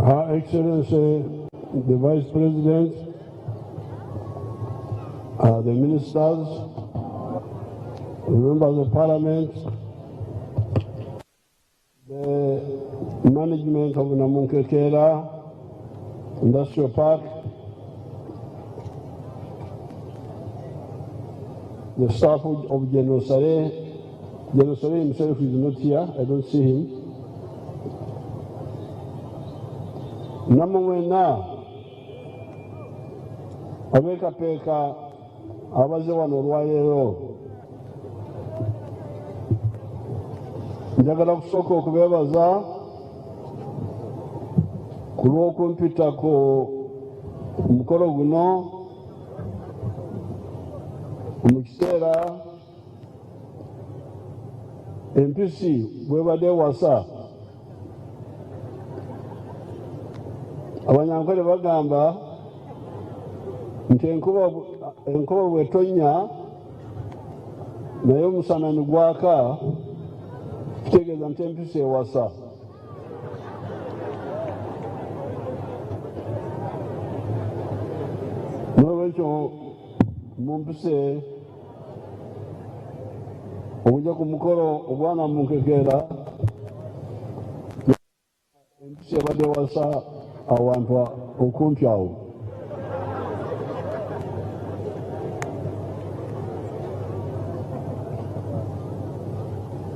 Her Excellency, the Vice President, the ministers, the members of Parliament, the management of Namunkekeera Industrial Park, the staff of General Saleh. General Saleh himself is not here, I don't see him. Namunkekeera Kapeeka abaze wano olwaleero, njagala kusooka okubeebaza ku lw'okumpita ku mukolo guno mu kiseera empisi bwebadde ewasa. Abanyankole bagamba nti enkuba bw'etonnya naye omusana ne gwaka, kitegeeza nti empisi ewasa. N'olwekyo mumpise okujja ku mukolo ogwa Namunkekeera, empisi ebadde ewasa awantu okumpi awo.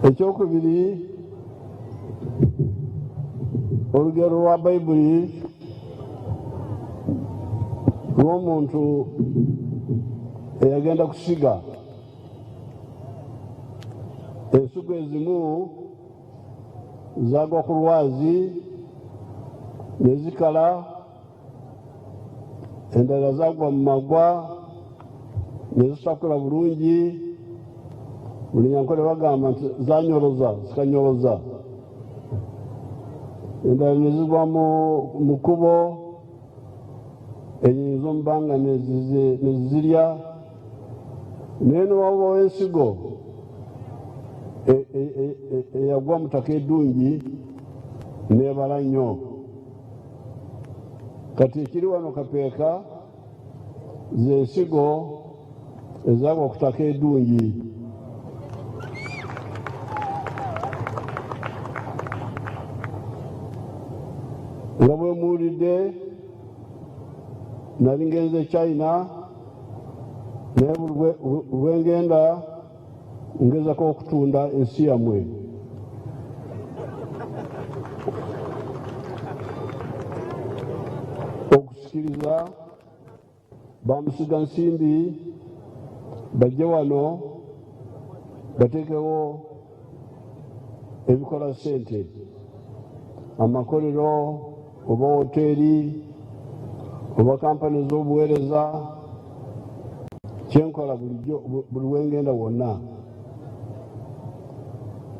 Ekyokubiri, olugero lwa Bayibuli lw'omuntu eyagenda kusiga. Ensigo ezimu zaagwa ku lwazi ne zikala, endala zaagwa mu magwa ne zitakula bulungi. Munyankole bagamba nti zanyoloza zikanyoloza, endala ne zigwa mu kkubo, enyonyi z'omu bbanga ne zizirya. Naye ne wabaawo ensigo eyagwa mu ttaka eddungi n'ebala nnyo. Kati ekiri wano Kapeeka z'ensigo ezaagwa ku ttaka eddungi. Nga bwe muwulidde, nali ngenze China, naye bwe ngenda ngezako okutunda ensi yammwe. Okusikiriza bamusiga nsimbi bajje wano bateekewo ebikola ssente, amakkolero oba woteeri oba kampani z'obuweereza. Kyenkola bulijjo buli wengenda wonna.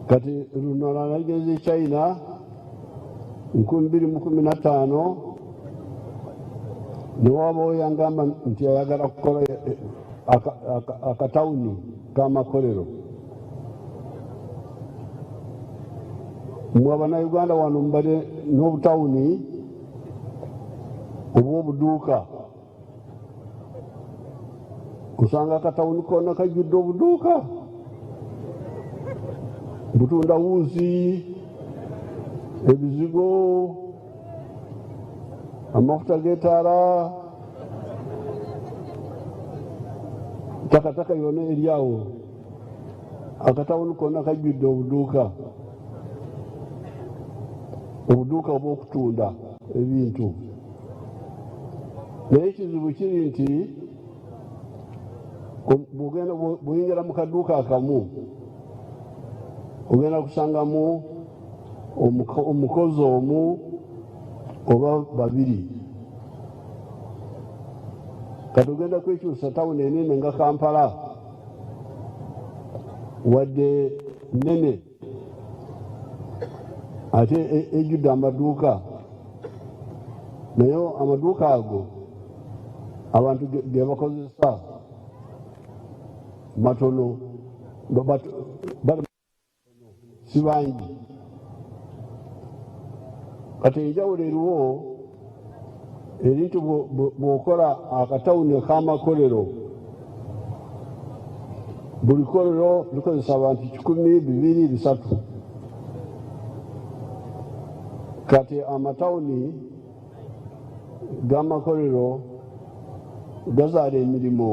Kati luno nalageze China 2015, ne wabaawo yangamba nti ayagala kukola akatawuni k'amakkolero. Mmwe Abannayuganda wano mubadde n'obutawuni obw'obuduuka. Kusanga akatawuni konna kajjudde obuduuka, butunda wuuzi, ebizigo, amafuta g'etaala, takataka yonna eri awo. Akatawuni konna kajjudde obuduuka, obuduuka obw'okutunda ebintu. Naye ekizibu kiri nti bw'oyingira mu kaduuka akamu ogenda kusangamu omukozi omu oba babiri. Kati ogenda kwekyusa tawuni enene nga Kampala wadde nnene ate ejjudde amaduuka, naye amaduuka ago abantu ge bakozesa matono, si bangi. kati enjawulo eriwo eri nti bw'okola akatawuni k'amakolero, buli kolero likozesa abantu 100, 200, 3. kati amatawuni g'amakolero gazaala emirimu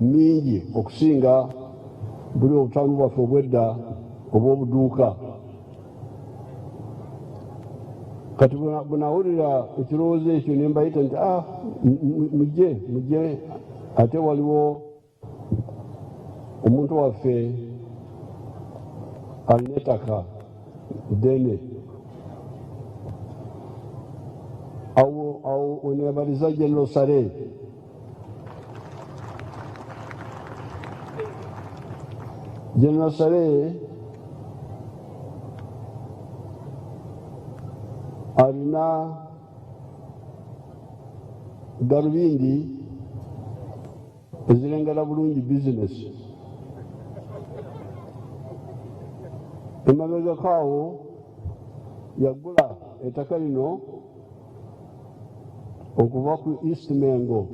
mingi okusinga buli obutawuni bwaffe obwedda obw'obuduuka. kati bwenawulira ekirowoozo ekyo ne mbayita nti mujje ate waliwo omuntu waffe alina ettaka ddene. awo onebaliza General Sare. General Sare alina galubindi ezirengera bulungi bizinesi. emabegako awo yagula ettaka lino okuva ku East Mengo.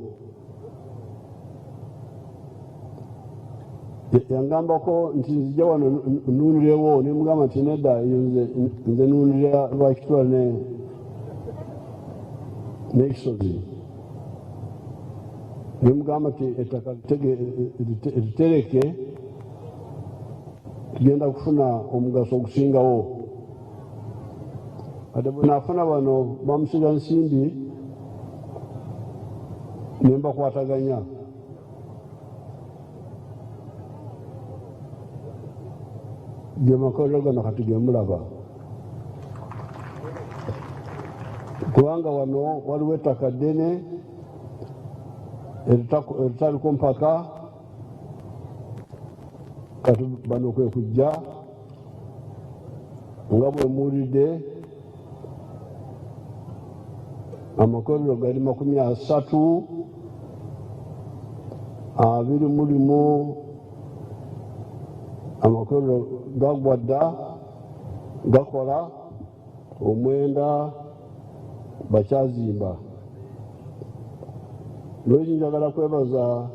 yangambako nti nzija wano nnuunirewo, ne mugamba nti nedda nze nnuunirira Lwakitula n'ekisozi. ne mugamba nti ettaka litereke, tugenda kufuna omugaso ogusingawo. ate bwe naafuna bano bamusiga nsimbi ne mbakwataganya. ge makolero gano kati ge mulaba, kubanga wano waliwo ettaka ddene eritaliko mpaka. kati bano kwe kujja nga bwe muwulidde amakolero gali 30, 20 mulimu amakolero gagwadda gakola, 9 bakyazimba. lwekyo njagala kwebaza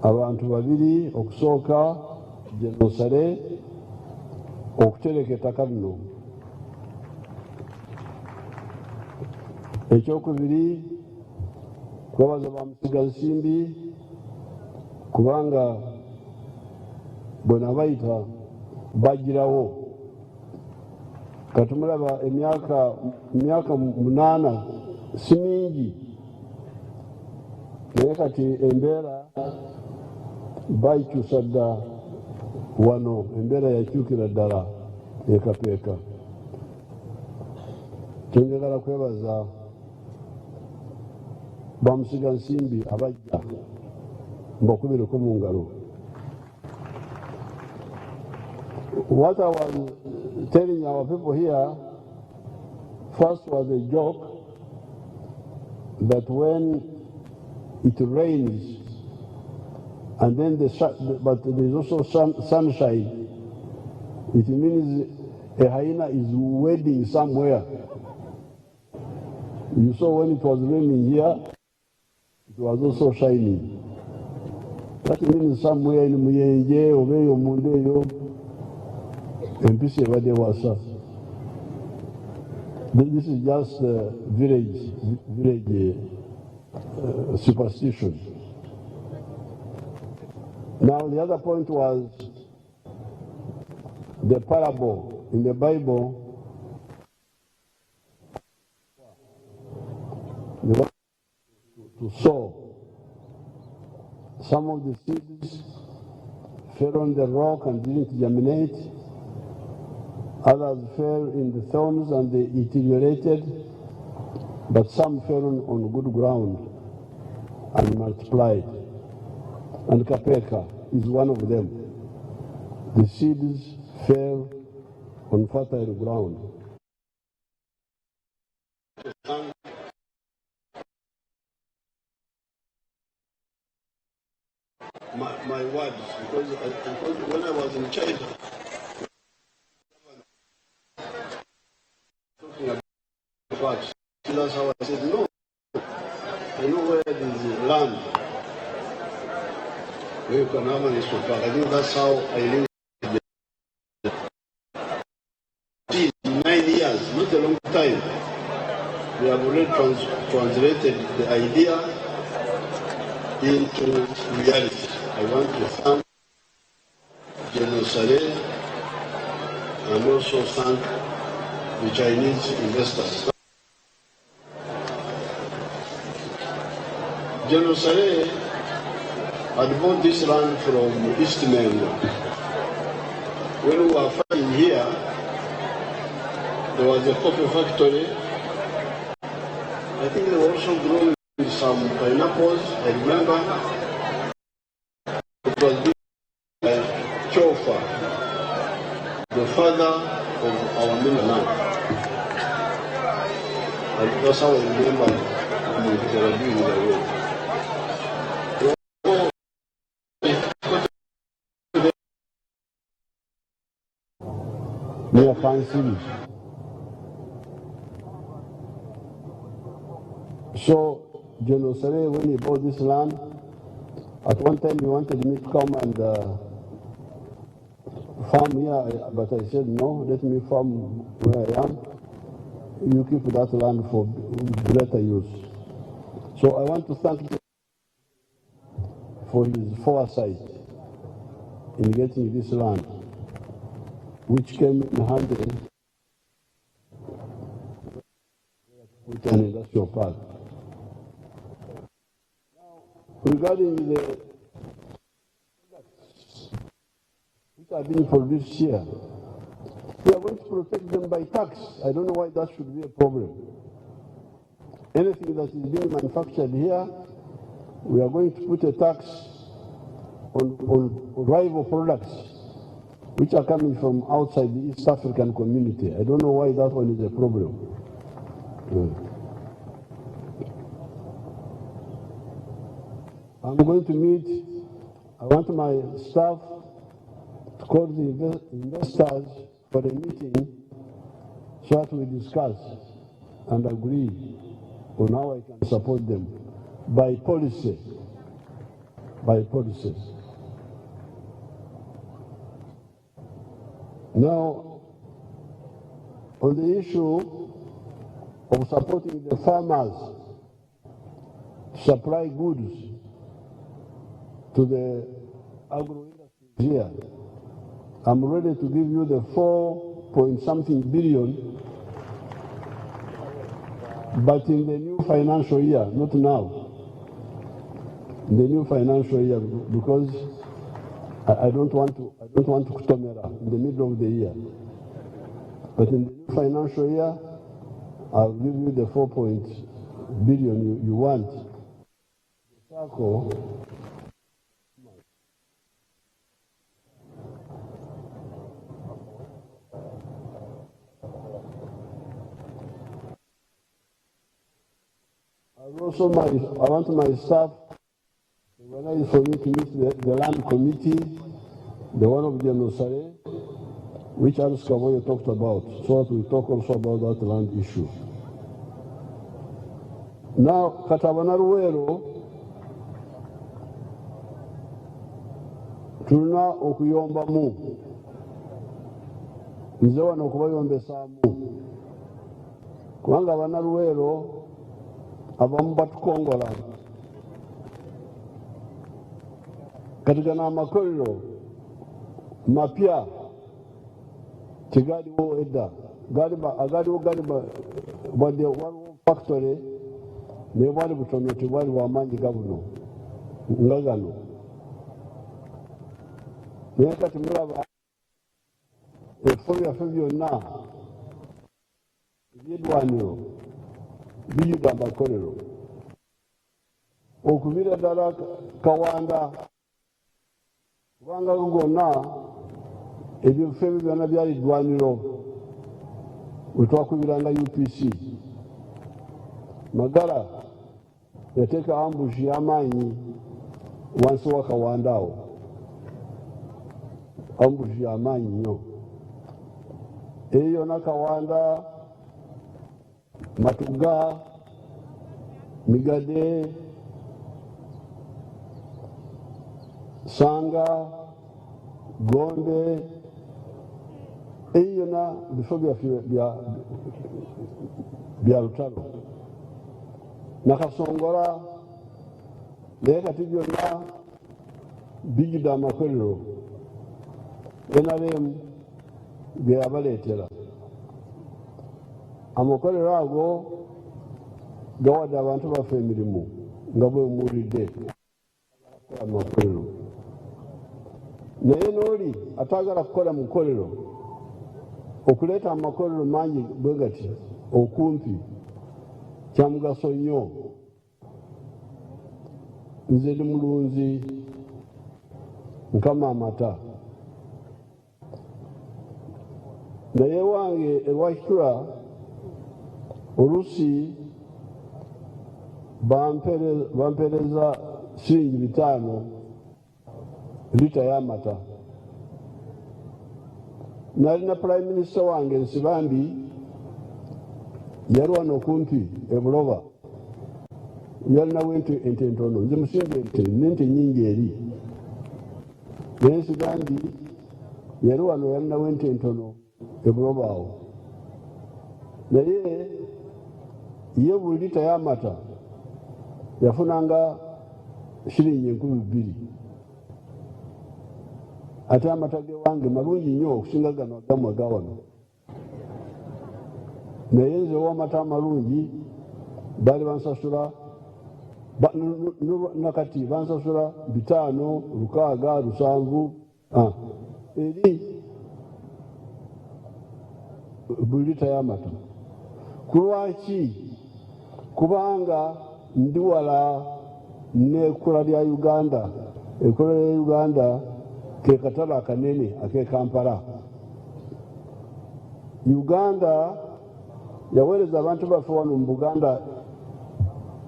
abantu babiri. okusooka General Sare okutereka ettaka lino. ekyokubiri kwebaza bamusiga nsimbi, kubanga bwe nabayita bagirawo. katumulaba emyaka 8 si mingi, naye kati embeera bayikyusa dda wano. embeera yakyukira ddala Kapeeka. tenjagala kwebaza bamusiga nsimbi abajja mbakubireko mu ngalo. What I was telling our people here first was a joke that when it rains and then but there's also sunshine, it means a hyena is wading somewhere. You saw when it was raining here, it was also shining. That means somewhere in Muyenje, Obeyo, Mundeyo, empisi ebadde wasa. This is just village superstition. Now the other point was the parable in the Bible. To sow. Some of the seeds fell on the rock and didn't germinate. Others fell in the thorns and they deteriorated. But some fell on good ground and multiplied. And Kapeeka is one of them. The seeds fell on fertile ground. My words, because when I was in China, works. That's how I said, no, I know where there is land where you can have an extra park. I think that's how I live. 9 years, not a long time. We have already translated the idea into reality. I want to thank General Saleh and also thank the Chinese investors. General Saleh had bought this land from Eastman. When we were fighting here, there was a coffee factory. I think they were also growing some pineapples. I remember it was built by Chofa, the father of our Milan. And that's how I remember when they were doing the work. Near Fine City. So, General Saleh, when he bought this land, at one time he wanted me to come and farm here, but I said, no, let me farm where I am. You keep that land for greater use. So I want to thank him for his foresight in getting this land, which came in handy with an industrial park. Regarding the products which are being produced here, we are going to protect them by tax. I don't know why that should be a problem. Anything that is being manufactured here, we are going to put a tax on rival products which are coming from outside the East African community. I don't know why that one is a problem. I'm going to meet, I want my staff to call the investors for a meeting so that we discuss and agree on how I can support them by policy, by policies. Now, on the issue of supporting the farmers to supply goods to the agro-industry here, I'm ready to give you the 4-point-something billion, but in the new financial year, not now. In the new financial year, because I don't want to kutomera in the middle of the year. But in the new financial year, I'll give you the 4 billion you want. Also, I want my staff to organize for me to meet the land committee, the one of General Saleh, which Alice Kavoyo talked about, so that we talk also about that land issue. Now, Katabanaruero, tulina okuyombamu, nze wano okubayombesamu, kubanga Abanaruero abamu batukongola. Kati gano amakkolero mapya tegaliwo edda, agaliwo wadde waliwo factory naye bwali butono tebwali bwamaanyi gabuno nga gano. Naye kati mulaba ebifo byaffe byonna eby'eddwaniro bijjude amakkolero, okubira ddala Kawanda, kubanga gonna ebifo ebyo byonna byali ddwaniro we twakubiranga UPC. Magala yateeka ambush y'amaanyi wansi wa Kawanda awo, ambush y'amaanyi nnyo. Eyo yonna Kawanda Matuga, Migade, Sanga, Gombe, eyona bifo bya lutalo. Nakasongola, naye kati byonna bijjudde amakolero NRM ge yabaleetera. Amakolero ago gawadde abantu baffe emirimu nga bwe muwulidde amakolero. Naye n'oli ataagala kukola mu kkolero, okuleeta amakolero mangi bwe gati okumpi kya mugaso nnyo. Nze ndi mulunzi nkama amata, naye wange ewakitula oluusi bampereza shilingi 5 lita y'amata. Nalina prime minister wange Nsibambi yali wano okumpi e Buloba, yalinawo ente ntono, nze musinga ente nyingi eri. Naye Nsibambi yali wano yalinawo ente ntono e Buloba awo. Naye ye buli lita y'amata yafunanga shilingi 2,000. Ate amata ge wange malungi nnyo okusinga gano agamu aga wano. Naye nze w'amata amalungi baali bansasula nakati bansasula 5, 6, 7 eri buli lita y'amata. Kulwaki? Kubanga ndi wala n'ekkula lya Uganda. Ekkula lya Uganda ke katale akanene ake Kampala. Uganda yaweereza abantu baffe wano mu Buganda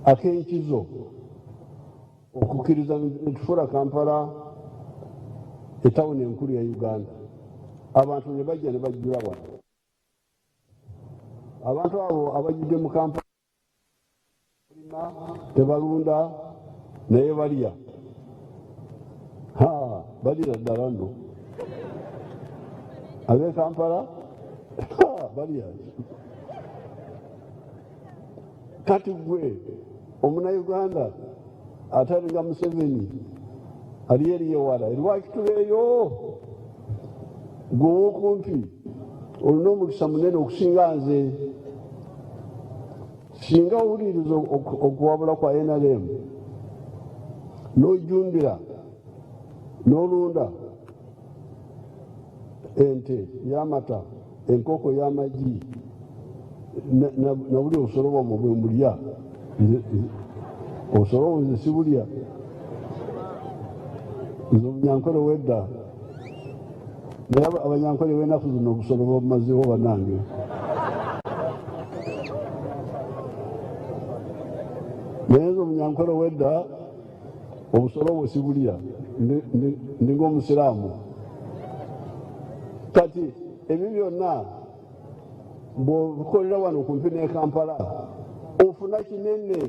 ak'enkizo okukkiriza ne tufuula Kampala etawuni enkulu ya Uganda. Abantu ne bajja ne bajjula wano. Abantu abo abajjudde mu Kampala tebalunda naye balya. Balira ddala nno ab'e Kampala balya. Kati gwe omunnayuganda atalinga Museveni ali eri yewala erwakitula eyo, gwe ow'okumpi olina omukisa munene okusinga nze. Singa owuliriza okuwabula kwa NRM n'ojumbira n'olunda ente y'amata, enkoko y'amagi na buli obusolo bwamwe bwe mulya, obusolo obwo nze sibulya. Nze obunyankole wedda, naye abanyankole b'ennaku zino obusolo babumazeewo bannange. Naye nze omunyankole wedda obusolo obwo sibulya, ndi ng'omusiraamu. Kati ebyo byonna bw'obikolera wano kumpi ne Kampala ofuna kinene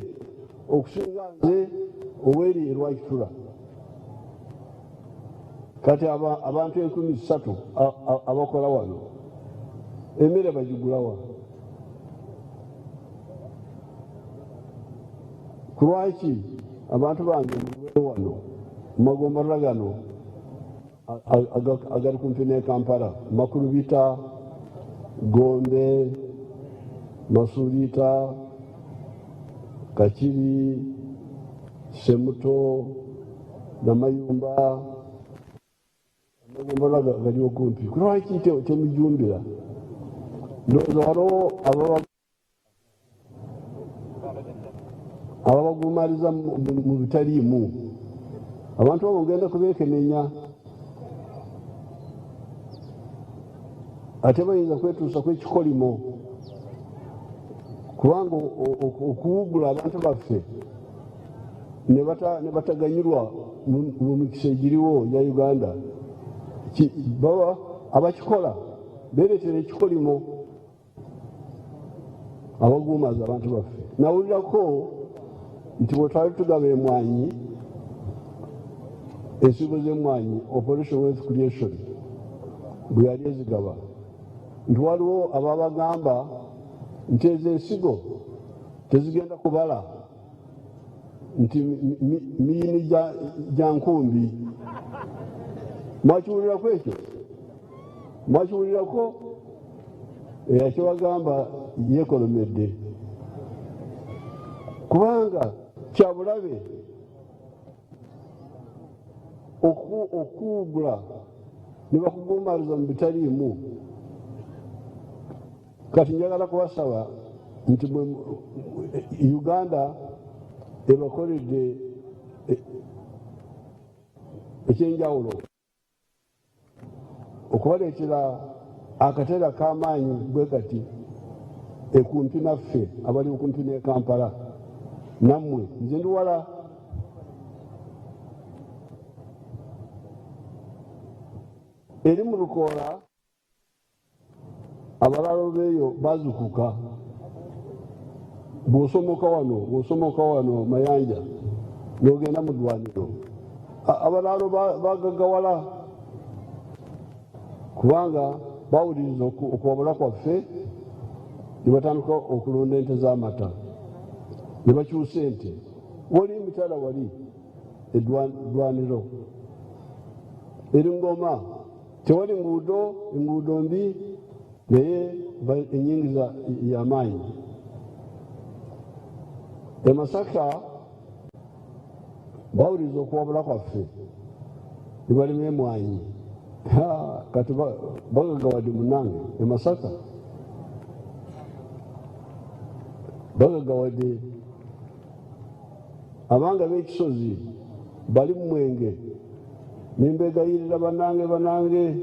okusinga nze ow'eri Rwakitula. Kati abantu 13 abakola wano emmere bagigulawa. Kulwaki? Abantu bange wano Magomba gano agali kumpi ne Kampala, Makulubita, Gombe, Masulita, Kachiri, Semuto, Namayumba, Magomba gali okumpi. Kulwaki temujumbira? Ndowooza waliwo ababagumaliza mu bitaliimu. Abantu abo ngenda kubeekenenya, ate bayinza kwetuusa kw'ekikolimo, kubanga okuwugula abantu baffe ne bataganyirwa mu mikisa egiriwo ya Uganda, baba abakikola beereetera ekikolimo. abaguumaza abantu baffe. Nawulirako nti bwe twali tugaba emwanyi, ensigo z'emwanyi, Operation Wealth Creation, bwe yali ezigaba, nti waliwo ababagamba nti ezo ensigo tezigenda kubala, nti miyini gya nkumbi. Mwakiwulirako ekyo? Mwakiwulirako? Akibagamba yeekolomedde, kubanga kyabulabe okuwugula ne bakugumbaliza mu bitaliimu. Kati njagala kubasaba nti Uganda ebakoledde ekyenjawulo okubaleetera akateera k'amaanyi bwe kati ekumpi naffe abali okumpi ne Kampala. Nammwe nze ndi wala, eri mu Lukoola abalaalo beeyo bazukuka. Bw'osomoka wano Mayanja n'ogenda mu ddwaniro, abalaalo bagagawala kubanga bawuliriza okwabula kwaffe, ne batandika okulunda ente z'amata, ne bakyusa ente. Wali emitala wali eddwaniro Eringoma tewali enguudo mbi, naye enyingiza y'amaanyi. E Masaka bawuliriza okuwabula kwaffe, ne balima emwanyi. Kati bagagawadde munange e Masaka, bagagawadde abanga b'ekisozi bali mu Mwenge. Nimbegayirira banange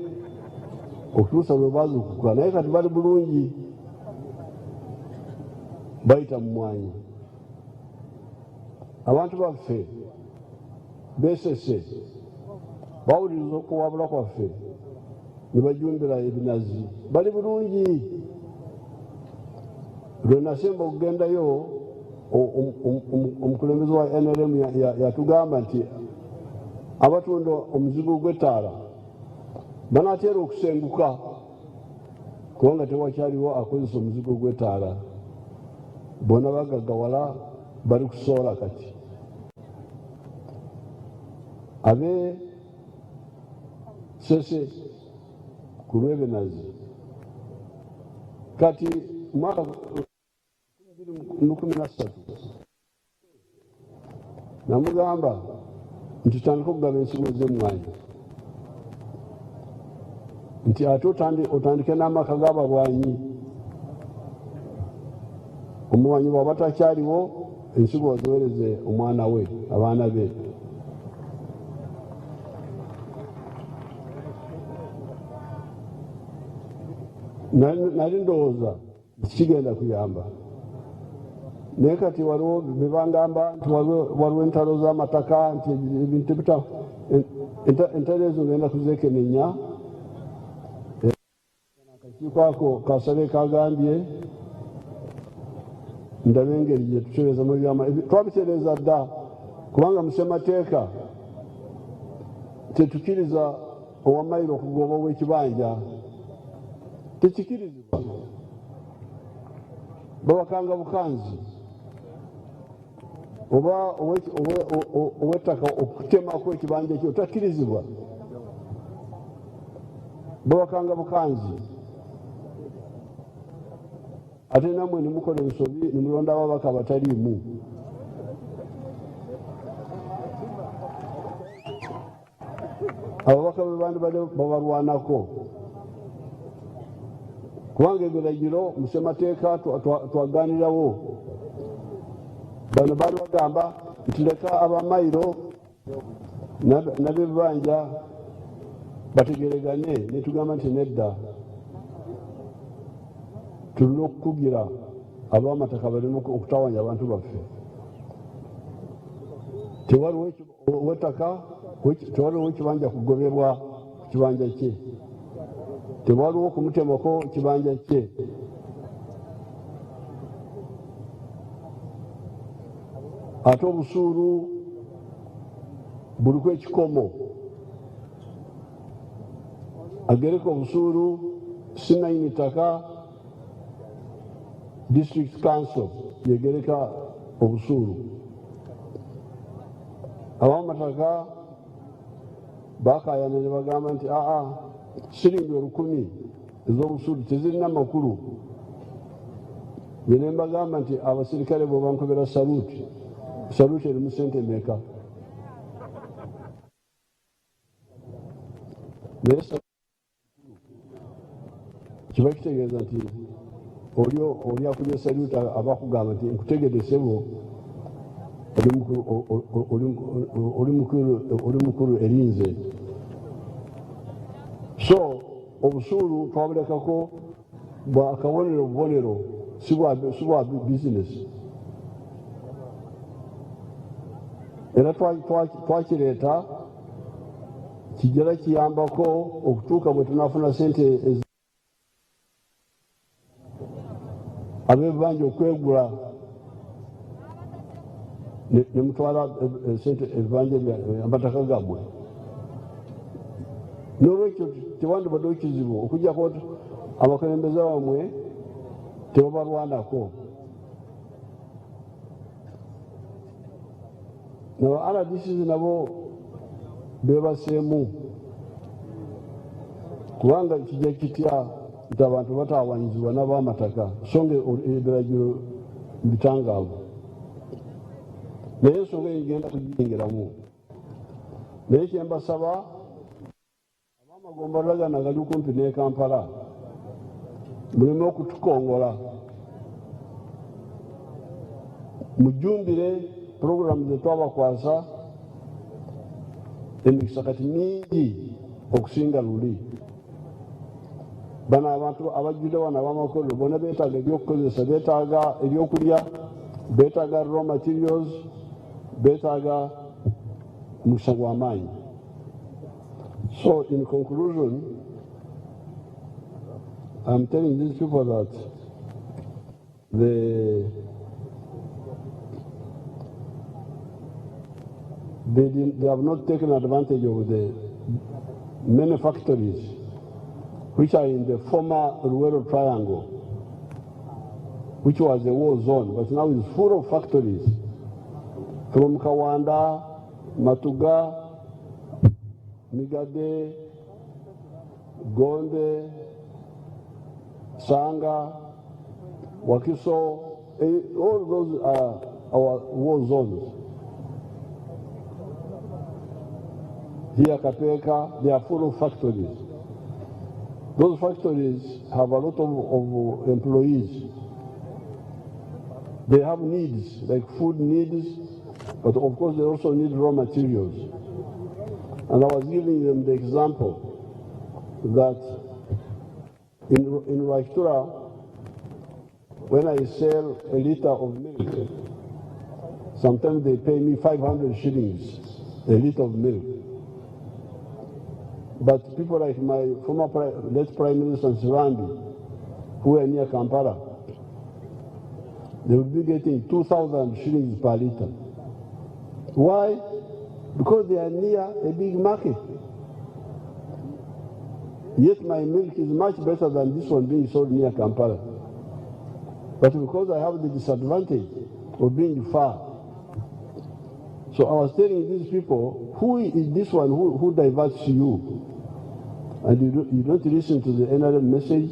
okutuusa bwe bazukuka, naye kati bali bulungi, bayita mu mwanyi. Abantu baffe beesese bawuliriza okuwabula kwaffe, ne bajumbira ebinazi, bali bulungi. Lwe nasemba okugendayo, omukulembeze wa NRM yatugamba nti abatunda omuzigo gw'ettaala banaateera okusenguka, kubanga tewakyaliwo akozesa omuzigo gw'ettaala. Bonna bagagawala, bali kusoola kati. Abe sese ku lw'ebinazi kati mwaka 2013 namugamba nti tutandika okugaba ensigo z'emmwanyi, nti ate otandike n'amaka g'abalwanyi. Omulwanyi bw'aba takyaliwo, ensigo oziweereze omwana we, abaana be. Nali ndowooza kigenda kuyamba, naye kati waliwo bebangamba nti waliwo entalo z'amataka, nti ebintu bita entalo ezo ngenda kuzeekenenya. Akakiiko ako kasale kagambye ndabe engeri gye tutereezamu ebyama. Twabitereeza dda, kubanga mu ssemateeka tetukkiriza owa mayiro okugoba ow'ekibanja, tekikirizibwa. Babakanga bukanzi oba ow'ettaka okutemako ekibanja ekyo takkirizibwa. Babakanga bukanzi. Ate nammwe ne mukola ensobi, ne mulonda ababaka abataliimu. Ababaka be bandi babalwanako, kubanga ebiragiro mu ssemateeka twaganirawo. Bano baali bagamba nti leka abamayiro n'ab'ebibanja bategeregane, ne tugamba nti nedda, tulina okukugira ab'amataka balina okutawanya abantu baffe. Tewaliwo ettaka, tewaliwo ekibanja kugobebwa ku kibanja kye, tewaliwo kumutemako kibanja kye. ate obusuulu buliko ekikomo. Agereka obusuulu sinayini ttaka district council yegereka obusuulu. Ab'amataka bakayana ne bagamba nti siringi 1000 ez'obusuulu tezirina makulu. Ne mbagamba nti abasirikale bwe bankobera saluuti erimu ssente mmeka? Naye kiba kitegeeza nti oli akubye saluuti aba akugamba nti nkutegedde ssebo oli mukulu erinze. So obusuulu twabulekako bubonero si bwa bizinesi. Era twakireeta kijala kiyambako okutuuka bwe tunafuna sente ab'ebibanja okwegula ne mutwala sente ebibanja amataka gammwe. N'olwekyo tewandibaddewo kizibu okuggyako abakulembeze bammwe tebabalwanako. Nabo RDCs nabo bebaseemu kubanga kijja kitya nti abantu bataawanyizibwa n'ab'amataka so nga ebiragiro bitangaavu. Naye ensonga eyo genda kugiyingiramu. Naye kyembasaba amagomba gana gali kumpi ne Kampala muleme okutukongola, mujjumbire puroguramu zetwabakwasa emikisa kati mingi okusinga luli. Bano abantu abajjudde wano ab'amakkolero bonna beetaaga ebyokukozesa, beetaaga ebyokulya, beetaaga raw materials, beetaaga mukisa gw'amaanyi. So in conclusion, I'm telling these people that they have not taken advantage of the many factories which are in the former Rural Triangle, which was a war zone, but now is full of factories from Kawanda, Matuga, Migade, Gonde, Sanga, Wakiso, all those are our war zones. Here, Kapeeka, they are full of factories. Those factories have a lot of employees. They have needs, like food needs, but of course they also need raw materials. And I was giving them the example that in Raitura, when I sell a liter of milk, sometimes they pay me 500 shillings a liter of milk. But people like my former late Prime Minister Sirandi, who are near Kampala, they will be getting 2,000 shillings per liter. Why? Because they are near a big market. Yet my milk is much better than this one being sold near Kampala. But because I have the disadvantage of being far. So I was telling these people, who is this one who diverts you? And you don't listen to the NRM message,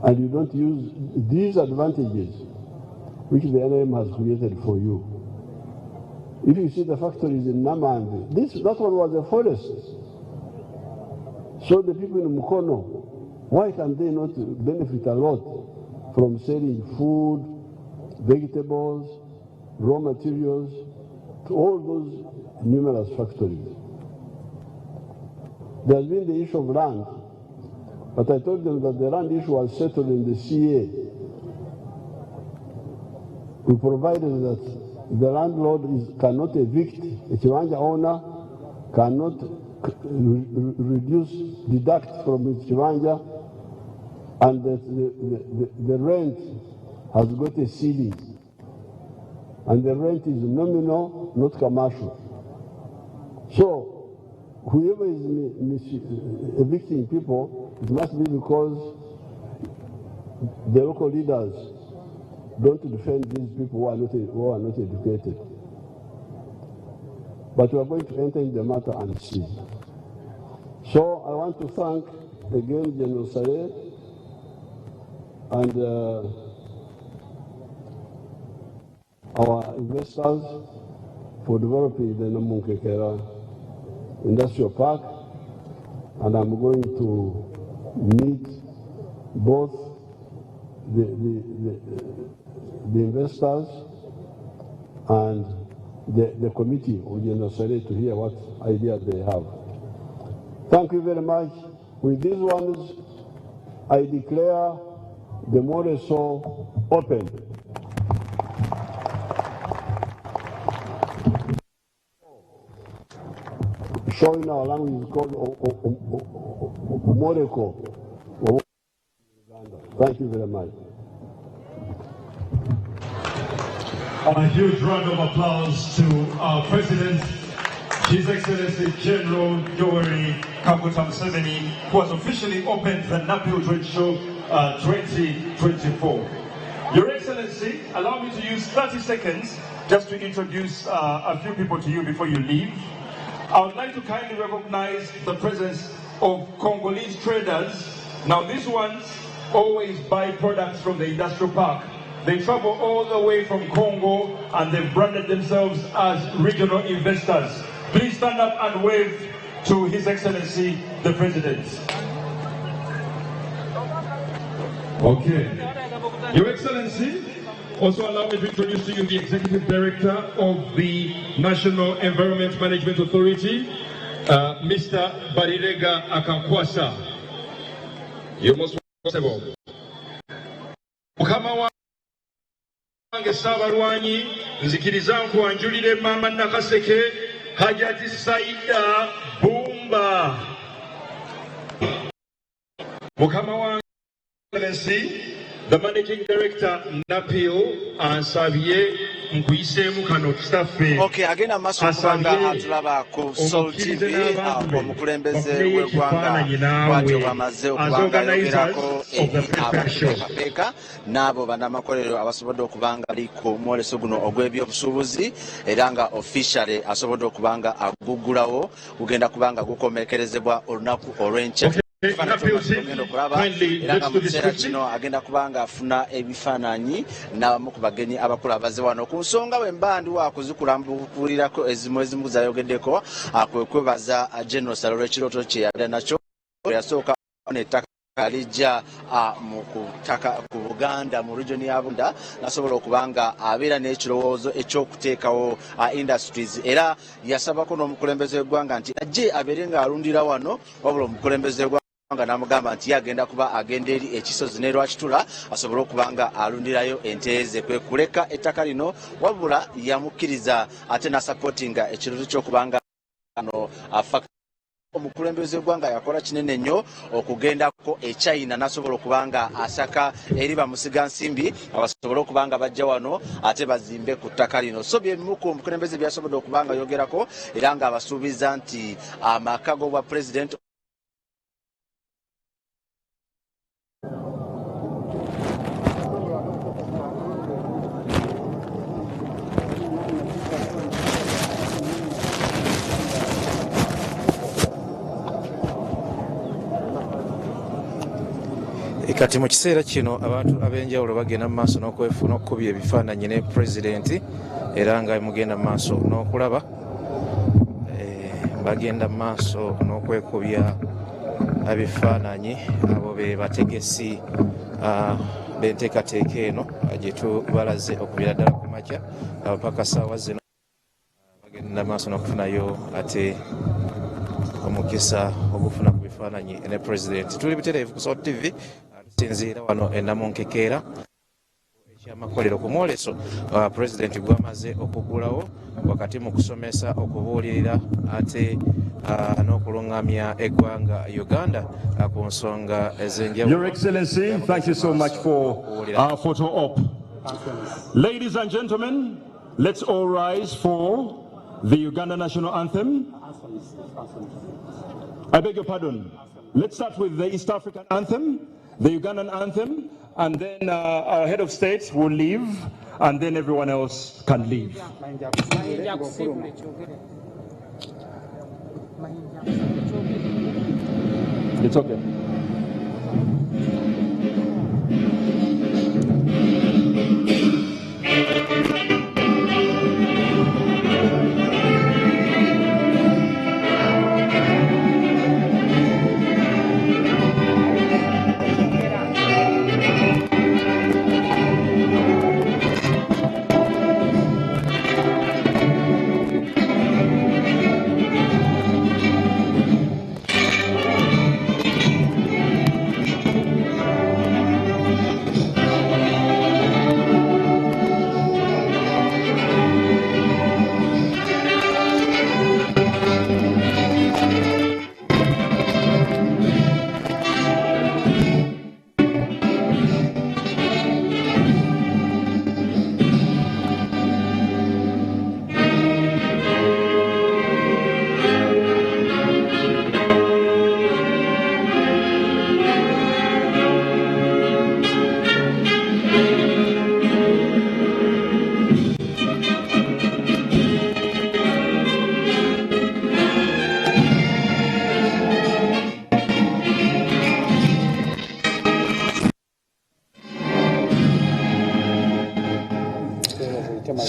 and you don't use these advantages which the NRM has created for you. If you see the factories in Namunkekeera, that one was a forest. So the people in Mukono, why can they not benefit a lot from selling food, vegetables, raw materials to all those numerous factories? There's been the issue of land, but I told them that the land issue was settled in the CA. We provided that the landlord cannot evict, a Chiwanja owner cannot deduct from his Chiwanja, and that the rent has got a ceiling. and the rent is nominal, not commercial. So whoever is evicting people, it must be because the local leaders don't defend these people who are not educated. But we are going to enter in the matter and see. So I want to thank again General Saleh and our investors for developing the Namunkekeera Industrial Park, and I'm going to meet both the investors and the committee of General Saleh to hear what ideas they have. Thank you very much. With these ones, I declare the omwoleso open. Showing our language is called omwoleso. Thank you very much. A huge round of applause to our President, His Excellency General Yoweri Kaguta Museveni, who has officially opened the Nabil Trade Show 2024. Your Excellency, allow me to use 30 seconds just to introduce a few people to you before you leave. I would like to kindly recognize the presence of Congolese traders. Now these ones always buy products from the industrial park. They travel all the way from Congo and they've branded themselves as regional investors. Please stand up and wave to His Excellency the President. Okay. Your Excellency, also allow me to introduce to you the Executive Director of the National Environment Management Authority, Mr. Barirega Akankwasa. You're most welcome. Wange Sabalwanyi, nzikiriza nkwanjulire Mama Nakaseke, Hajati Saida Bumba. Mukama wange Excellency, the Managing Director Napil Ansavie Mkuisemu kano staffe. Okay, agenda maso kubanga atulaba ku Soul TV omukulembeze w'eggwanga bw'atyo bamaze okubanga yogerako Kapeeka n'abo bannamakolero abasobodde okubanga ali ku omwoleso guno ogw'ebyobusuubuzi era nga officially asobodde okubanga aguggulawo gugenda kubanga gukomekerezebwa olunaku olw'enkya. Kino agenda kubanga afuna ebifaananyi n'abamu ku bagenyi abakulu abaze wano ku nsonga wemba ndi wakuzikulambulirako ezimu zayogeddeko kwe kwebaza General Saleh olw'ekirooto kye yali nakyo yasooka n'ettaka alijja mu kutaka ku Buganda mu region ya Bunda nasobola okubanga abeera n'ekirowoozo ekyokuteekawo industries era yasabako n'omukulembeze w'eggwanga nti ajje abeere ng'alundira wano wabula omukulembeze nga namugamba nti agenda kuba agenda eri ekisozi ne Lwakitula asobole okubanga alundirayo ente ze kwe kuleka ettaka lino wabula yamukkiriza ate nasupportinga ekirooto ky'okubanga ano omukulembeze w'eggwanga yakola kinene nnyo okugendako China nasobola okubanga asaka eri bamusiga nsimbi abasobole okubanga bajja wano ate bazimbe ku ttaka lino. So byebimu ku omukulembeze byasobodde okubanga yogerako era nga abasuubiza nti amaka g'obwa president kati mu kiseera kino abantu ab'enjawulo bagenda mu maaso n'okwefuna okukubya ebifaananyi ne pulezidenti era nga mugenda mu maaso n'okulaba bagenda mu maaso n'okwekubya ebifaananyi abo be bategesi b'enteekateeka eno gye tubalaze okubira ddala ku makya paka ssaawa zino bagenda mu maaso n'okufunayo ate omukisa ogufuna ku bifaananyi ne pulezidenti. Tuli butereevu ku Soul TV sinziira wano e Namunkekeera eky'amakkolero ku mwoleso pulezidenti gw'amaze okuggulawo wakati mu kusomesa okubuulirira ate n'okulungamya eggwanga Uganda ku nsonga ez'enjawulo. Your Excellency, thank you so much for our photo op. Ladies and gentlemen, let's all rise for the Uganda national anthem. I beg your pardon. Let's start with the East African anthem, the Ugandan anthem, and then our head of state will leave, and then everyone else can leave. It's okay.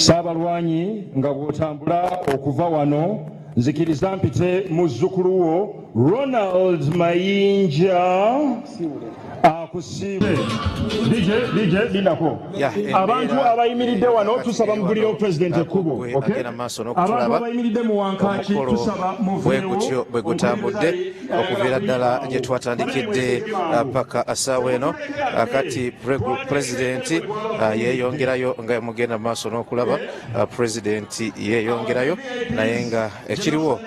Saabalwanyi nga bw'otambula okuva wano nzikiriza mpite muzzukulu wo Ronald Mayinja akusiibe. DJ linako abantu abayimiridde wano tusaba mugulirawo pulezidenti ekkubo. Abantu abayimiridde mu wankaaki tusaba muveewo bwe gutambudde okuviira ddala gye twatandikidde paka assaawa eno kati pulezidenti yeeyongerayo nga mugenda mu maaso n'okulaba pulezidenti yeeyongerayo naye nga ekiriwo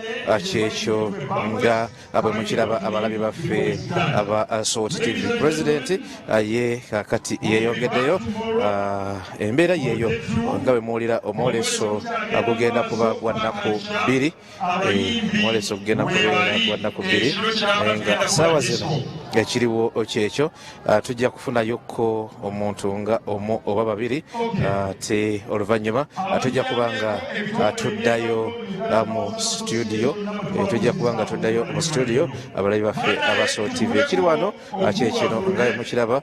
kyekyo nga bwe mukiraba abalabi baffe aba Swot TV. Pulezidenti ye kakati yeeyongeddeyo embeera yeeyo nga bwe muwulira omwoleso gugenda kuba gwa nnaku 2 omwoleso gugenda kubeera gwa nnaku 2 naye nga essaawa zino ekiriwo kyekyo tujja kufunayokko omuntu nga omu oba 2 te oluvannyuma tujja kuba nga tuddayo mu studio abalabi baffe aba Swot TV. Ekiri wano kyekino nga mukiraba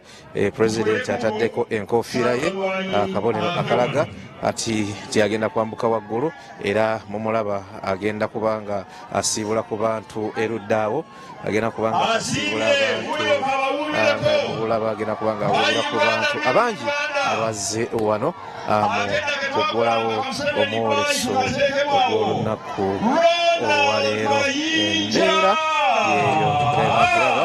pulezidenti ataddeko enkofiira ye akabonero akalaga ati agenda kwambuka waggulu era mumulaba agenda kubanga asiibula ku bantu eruddaawo agenda kubanga asiibula abantu mubulaba agenda kubanga awulira ku bantu abangi abazze wano mu kuggulawo omwoleso ogw'olunaku olwaleero. Embeera yeeyo nga emagiraba